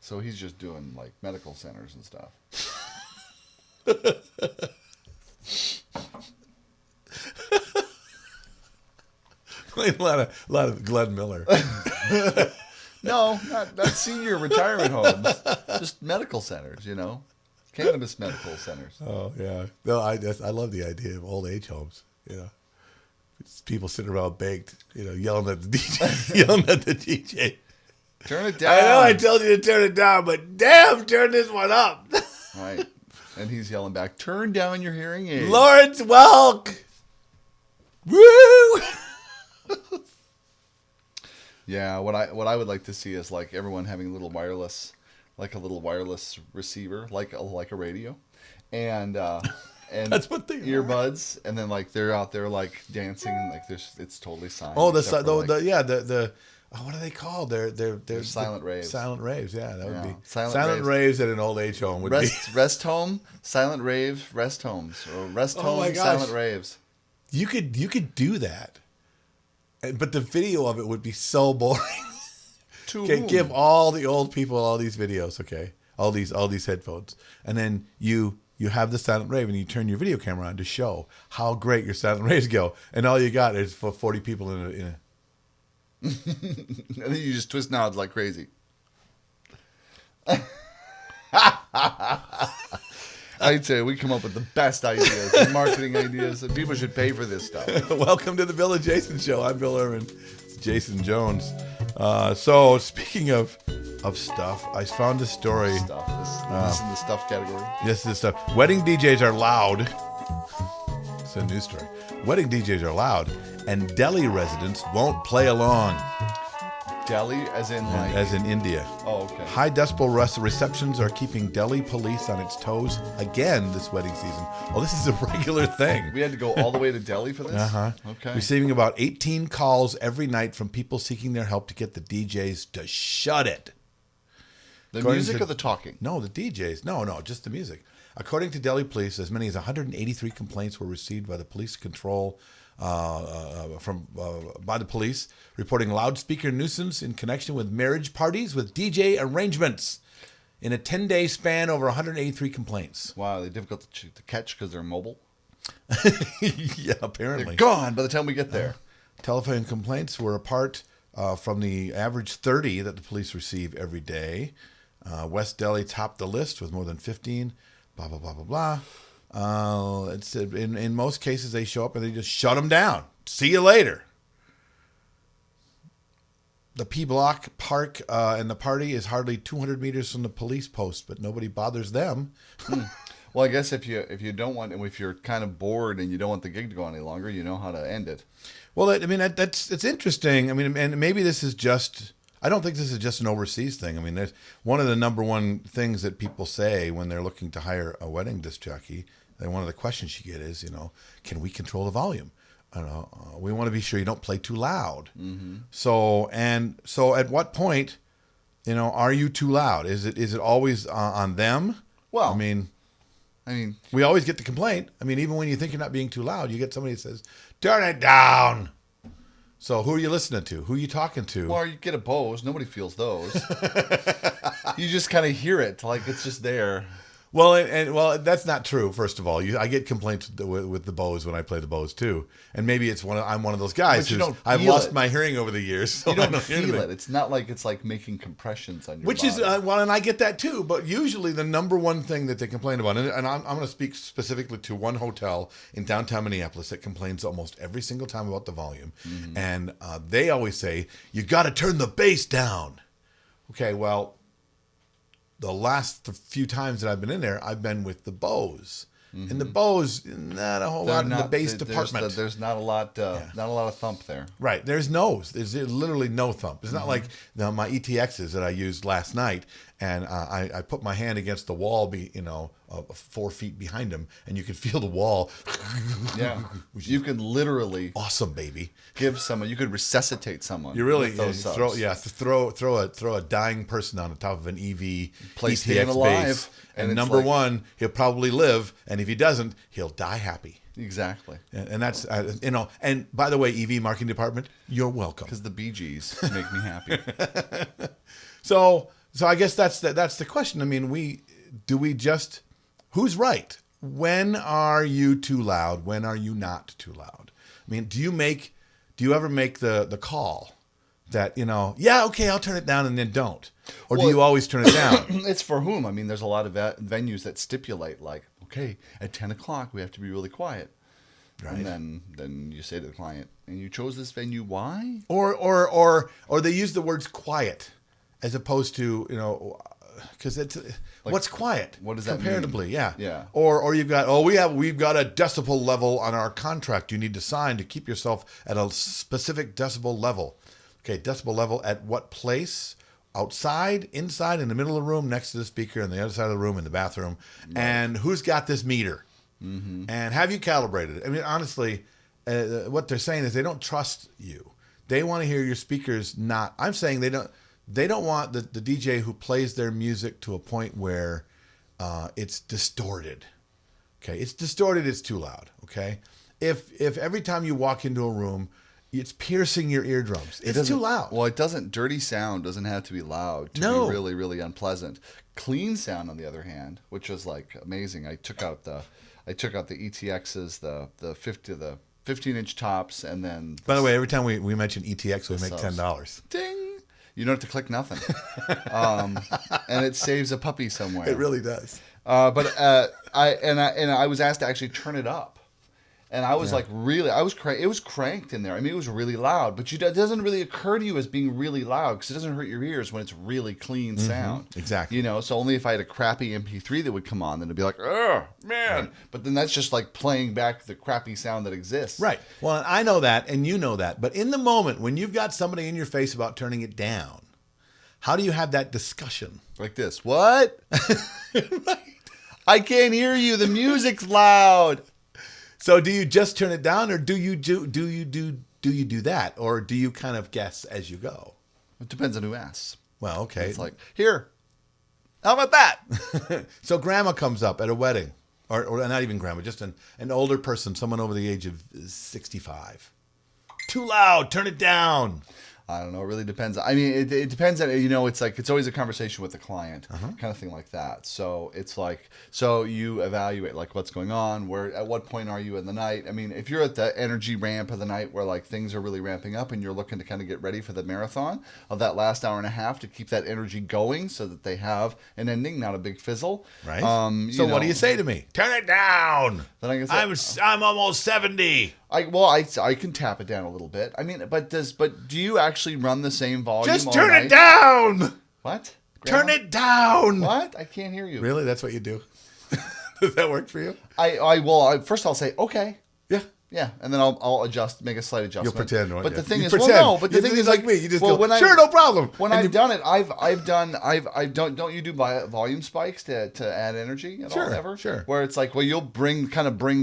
So he's just doing like medical centers and stuff. Playing a lot of Glenn Miller. No, not senior retirement homes. Just medical centers, cannabis medical centers. Oh yeah, no, I love the idea of old age homes. It's people sitting around baked, yelling at the DJ, Turn it down. I know I told you to turn it down, but damn, turn this one up. Right, and he's yelling back, "Turn down your hearing aid." Lawrence Welk. Woo! Yeah, what I would like to see is like everyone having a little wireless receiver, like a radio, and That's what they earbuds, and then like they're out there like dancing, and like it's totally silent. Oh, what are they called? They're silent raves. Silent raves, yeah, that would be silent raves at an old age home would be rest home, silent rave, rest homes, or rest home, silent raves. You could do that. But the video of it would be so boring. Okay, give all the old people all these videos, okay? All these headphones. And then you have the silent rave and you turn your video camera on to show how great your silent raves go. And all you got is for 40 people in a And then you just twist knobs like crazy. I'd say we come up with the best ideas, and marketing ideas, and people should pay for this stuff. Welcome to the Bill and Jason Show. I'm Bill Hermann. It's Jason Jones. So speaking of stuff, I found a story. Stuff. This is in the stuff category. This is stuff. Wedding DJs are loud. It's a news story. Wedding DJs are loud, and Delhi residents won't play along. Delhi, as in like... As in India. Oh, okay. High decibel receptions are keeping Delhi police on its toes again this wedding season. Oh, this is a regular thing. We had to go all the way to Delhi for this? Uh-huh. Okay. Receiving about 18 calls every night from people seeking their help to get the DJs to shut it. The music or the talking? No, the DJs. No, just the music. According to Delhi police, as many as 183 complaints were received by the police control by the police, reporting loudspeaker nuisance in connection with marriage parties with DJ arrangements. In a 10-day span, over 183 complaints. Wow, they're difficult to catch because they're mobile? Yeah, apparently. They're gone by the time we get there. Telephone complaints were apart from the average 30 that the police receive every day. West Delhi topped the list with more than 15. Blah, blah, blah, blah, blah. It's in most cases they show up and they just shut them down. See you later. The P Block Park and the party is hardly 200 meters from the police post, but nobody bothers them. Well, I guess if you don't want, if you're kind of bored and you don't want the gig to go any longer, you know how to end it. Well, I mean it's interesting. I mean, and maybe this is just. I don't think this is just an overseas thing. I mean, there's one of the number one things that people say when they're looking to hire a wedding disc jockey. And one of the questions you get is, can we control the volume? We want to be sure you don't play too loud. Mm-hmm. So at what point, are you too loud? Is it always on them? Well, I mean, we always get the complaint. I mean, even when you think you're not being too loud, you get somebody that says, "Turn it down." So who are you listening to? Who are you talking to? Well, you get a Bose. Nobody feels those. You just kind of hear it, like it's just there. Well, and that's not true. First of all, I get complaints with the Bose when I play the Bose too, and maybe I'm one of those guys I've lost my hearing over the years. So you don't feel it. It's not like it's like making compressions on your body. And I get that too. But usually the number one thing that they complain about, and I'm going to speak specifically to one hotel in downtown Minneapolis that complains almost every single time about the volume, mm-hmm. and they always say you got to turn the bass down. Okay, well. The last few times that I've been in there, I've been with the Bose. Mm-hmm. And the Bose, not a whole lot in the bass department. There's not a lot, not a lot of thump there. Right. There's literally no thump. It's not like my ETXs that I used last night, and I put my hand against the wall, 4 feet behind them, and you can feel the wall. Yeah. You can literally awesome, baby. Give someone. You could resuscitate someone. You really throw a dying person on the top of an EV ETX bass. And number one, he'll probably live, and if he doesn't, he'll die happy. Exactly. And that's And by the way, EV marketing department, you're welcome. Because the Bee Gees make me happy. So So I guess that's the question. I mean, who's right? When are you too loud? When are you not too loud? I mean, do you ever make the call that, yeah, okay, I'll turn it down and then don't? Or do you always turn it down? It's for whom? I mean, there's a lot of venues that stipulate like, okay, at 10 o'clock, we have to be really quiet. Right. And then you say to the client, and you chose this venue, why? Or they use the words quiet as opposed to, because it's what's quiet? What does that comparatively? mean? Yeah. Or you've got we've got a decibel level on our contract you need to sign to keep yourself at a specific decibel level. Okay, decibel level at what place? Outside, inside, in the middle of the room, next to the speaker, on the other side of the room, in the bathroom, right. And who's got this meter? Mm-hmm. And have you calibrated it? I mean, honestly, what they're saying is they don't trust you. They want to hear your speakers. I'm saying they don't want the DJ who plays their music to a point where it's distorted. Okay, it's distorted. It's too loud. Okay, if every time you walk into a room, it's piercing your eardrums. It's too loud. Well, it doesn't. Dirty sound doesn't have to be loud to be really, really unpleasant. Clean sound, on the other hand, which was like amazing. I took out the ETXs, the 15-inch tops, and then. By the way, every time we mention ETX, we make $10. Ding! You don't have to click nothing, and it saves a puppy somewhere. It really does. But I was asked to actually turn it up. And I was it was cranked in there. I mean, it was really loud, but it doesn't really occur to you as being really loud because it doesn't hurt your ears when it's really clean sound. Exactly. So only if I had a crappy MP3 that would come on, then it'd be like, oh, man. Right. But then that's just like playing back the crappy sound that exists. Right. Well, I know that, and you know that. But in the moment, when you've got somebody in your face about turning it down, how do you have that discussion? Like this. What? Right. I can't hear you. The music's loud. So do you just turn it down, or do you do that, or do you kind of guess as you go? It depends on who asks. Well, okay. It's like, here, how about that? So grandma comes up at a wedding, or not even grandma, just an older person, someone over the age of 65. Too loud, turn it down. I don't know. It really depends. I mean, it depends on, it's like, it's always a conversation with the client, kind of thing like that. So it's like, so you evaluate like what's going on, at what point are you in the night? I mean, if you're at the energy ramp of the night where like things are really ramping up and you're looking to kind of get ready for the marathon of that last hour and a half to keep that energy going so that they have an ending, not a big fizzle. Right. So what do you say to me? Turn it down. Then I guess I'm almost 70. I can tap it down a little bit. I mean, but do you actually run the same volume? Just turn it down. What? Grandma? Turn it down. What? I can't hear you. Really? That's what you do? Does that work for you? First I'll say okay. Yeah. Yeah, and then I'll make a slight adjustment. You'll pretend, won't but you? the thing you is, pretend. well, no. But the thing is, like me, you just go, sure, no problem. When I've done it, don't you do volume spikes to add energy at all ever? Sure. Where it's like, well, you'll bring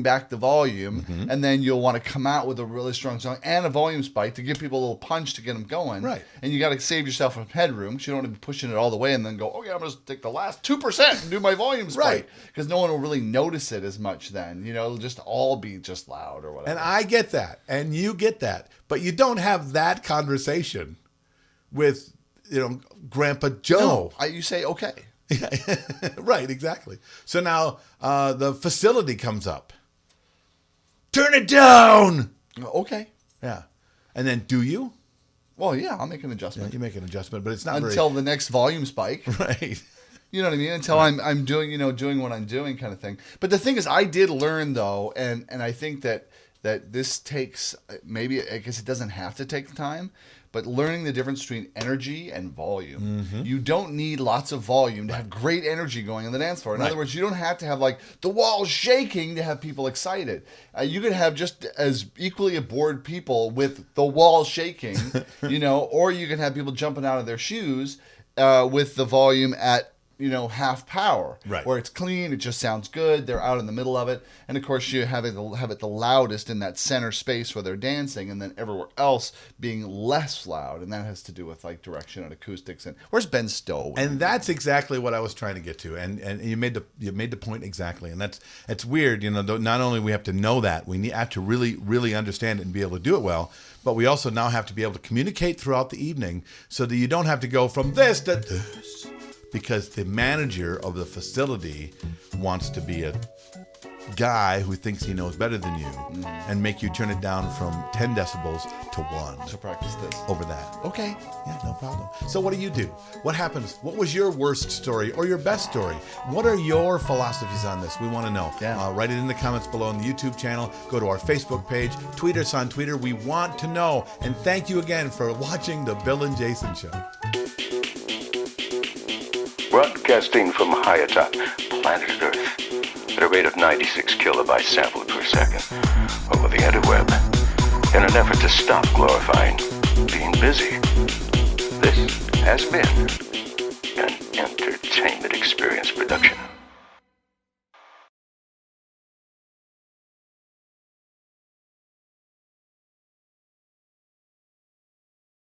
back the volume, and then you'll want to come out with a really strong song and a volume spike to give people a little punch to get them going. Right. And you got to save yourself some headroom because you don't want to be pushing it all the way and then go, okay, I'm going to take the last 2% and do my volume spike. Right. Because no one will really notice it as much then. It'll just all be just loud or whatever. And I get that. And you get that. But you don't have that conversation with, Grandpa Joe. No, you say, okay. Right, exactly. So now the facility comes up. Turn it down. Okay. Yeah. And then do you? Well, yeah, I'll make an adjustment. Yeah, you make an adjustment, but it's not until the next volume spike. Right. You know what I mean? Until I'm doing, doing what I'm doing kind of thing. But the thing is, I did learn, though, and I think that this takes, maybe, I guess it doesn't have to take time, but learning the difference between energy and volume. Mm-hmm. You don't need lots of volume to have great energy going on the dance floor. In other words, you don't have to have like the walls shaking to have people excited. You could have just as equally bored people with the walls shaking, or you can have people jumping out of their shoes with the volume at half power, right, where it's clean, it just sounds good, they're out in the middle of it, and of course you have it the loudest in that center space where they're dancing, and then everywhere else being less loud, and that has to do with like direction and acoustics. And where's Ben Stowe? And that's exactly what I was trying to get to, and you made the point exactly, and it's weird, not only we have to know that, we have to really understand it and be able to do it well, but we also now have to be able to communicate throughout the evening so that you don't have to go from this to this. because the manager of the facility wants to be a guy who thinks he knows better than you and make you turn it down from 10 decibels to 1 To practice this. over that. Okay, yeah, no problem. So what do? What happens? What was your worst story or your best story? What are your philosophies on this? We want to know. Yeah. Write it in the comments below on the YouTube channel. Go to our Facebook page. Tweet us on Twitter. We want to know. And thank you again for watching the Bill and Jason Show. Broadcasting from high atop planet Earth at a rate of 96 kilobytes sampled per second over the interweb in an effort to stop glorifying being busy. This has been an entertainment experience production.